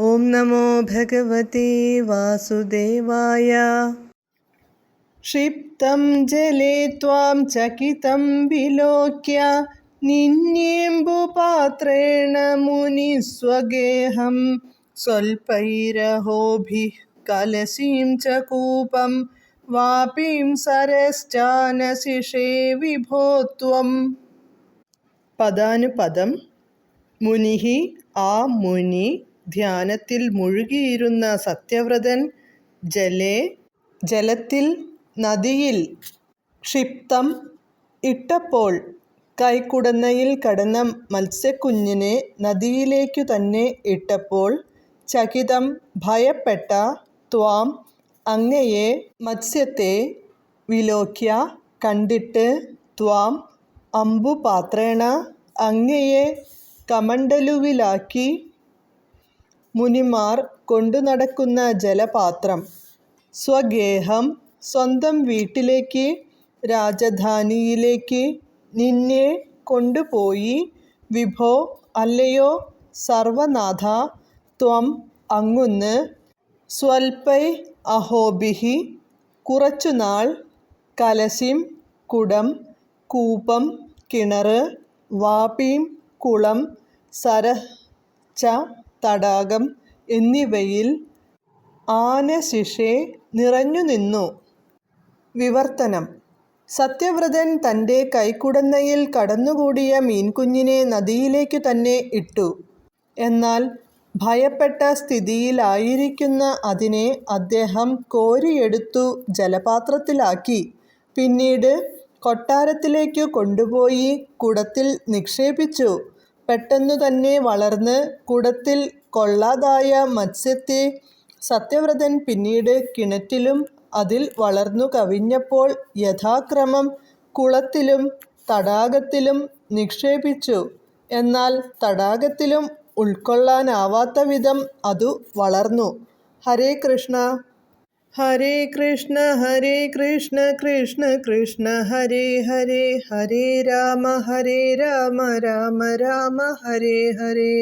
ഓം നമോ ഭഗവതേ വാസുദേവായ. ക്ഷിപ്തം ജലേ ത്വാം ചകിതം വിലോക്യ നിന്യേംബുപാത്രേണ മുനിസ്വഗേഹം സ്വൽപൈരഹോഭിഃ കലശീം ച കൂപം വാപീം സരശ്ചാനശിഷേ വിഭോ ത്വം. പദാനുപദം. മുനിഹി, ആ മുനി, ധ്യാനത്തിൽ മുഴുകിയിരുന്ന സത്യവ്രതൻ, ജലേ, ജലത്തിൽ, നദിയിൽ, ക്ഷിപ്തം, ഇട്ടപ്പോൾ, കൈക്കുടന്നയിൽ കടന്ന മത്സ്യക്കുഞ്ഞിനെ നദിയിലേക്കു തന്നെ ഇട്ടപ്പോൾ, ചകിതം, ഭയപ്പെട്ട, ത്വാം, അങ്ങയെ, മത്സ്യത്തെ, വിലോക്യ, കണ്ടിട്ട്, ത്വാം, അംബുപാത്രേണ, അങ്ങയെ കമണ്ഡലുവിലാക്കി, മുനിമാർ കൊണ്ടുനടക്കുന്ന ജലപാത്രം, സ്വഗേഹം, സ്വന്തം വീട്ടിലേക്ക്, രാജധാനിയിലേക്ക്, നിന്നെ, കൊണ്ടുപോയി, വിഭോ, അല്ലയോ സർവനാഥ, ത്വം, അങ്ങുന്ന്, സ്വൽപൈ അഹോഭിഃ, കുറച്ചുനാൾ, കലശിം, കുടം, കൂപം, കിണറ്, വാപീം, കുളം, സരഃ ച, തടാകം എന്നിവയിൽ, ആനശിഷേ, നിറഞ്ഞുനിന്നു. വിവർത്തനം. സത്യവ്രതൻ തൻ്റെ കൈക്കുടന്നയിൽ കടന്നുകൂടിയ മീൻകുഞ്ഞിനെ നദിയിലേക്കു തന്നെ ഇട്ടു. എന്നാൽ ഭയപ്പെട്ട സ്ഥിതിയിലായിരിക്കുന്ന അതിനെ അദ്ദേഹം കോരിയെടുത്തു ജലപാത്രത്തിലാക്കി. പിന്നീട് കൊട്ടാരത്തിലേക്കു കൊണ്ടുപോയി കുടത്തിൽ നിക്ഷേപിച്ചു. പെട്ടെന്നുതന്നെ വളർന്ന് കുടത്തിൽ കൊള്ളാതായ മത്സ്യത്തെ സത്യവ്രതൻ പിന്നീട് കിണറ്റിലും അതിൽ വളർന്നു കവിഞ്ഞപ്പോൾ യഥാക്രമം കുളത്തിലും തടാകത്തിലും നിക്ഷേപിച്ചു. എന്നാൽ തടാകത്തിലും ഉൾക്കൊള്ളാനാവാത്ത വിധം അതു വളർന്നു. ഹരേ കൃഷ്ണ. ഹരേ കൃഷ്ണ ഹരേ കൃഷ്ണ കൃഷ്ണ കൃഷ്ണ ഹരേ ഹരേ, ഹരേ രാമ രാമ രാമ ഹരേ ഹരേ.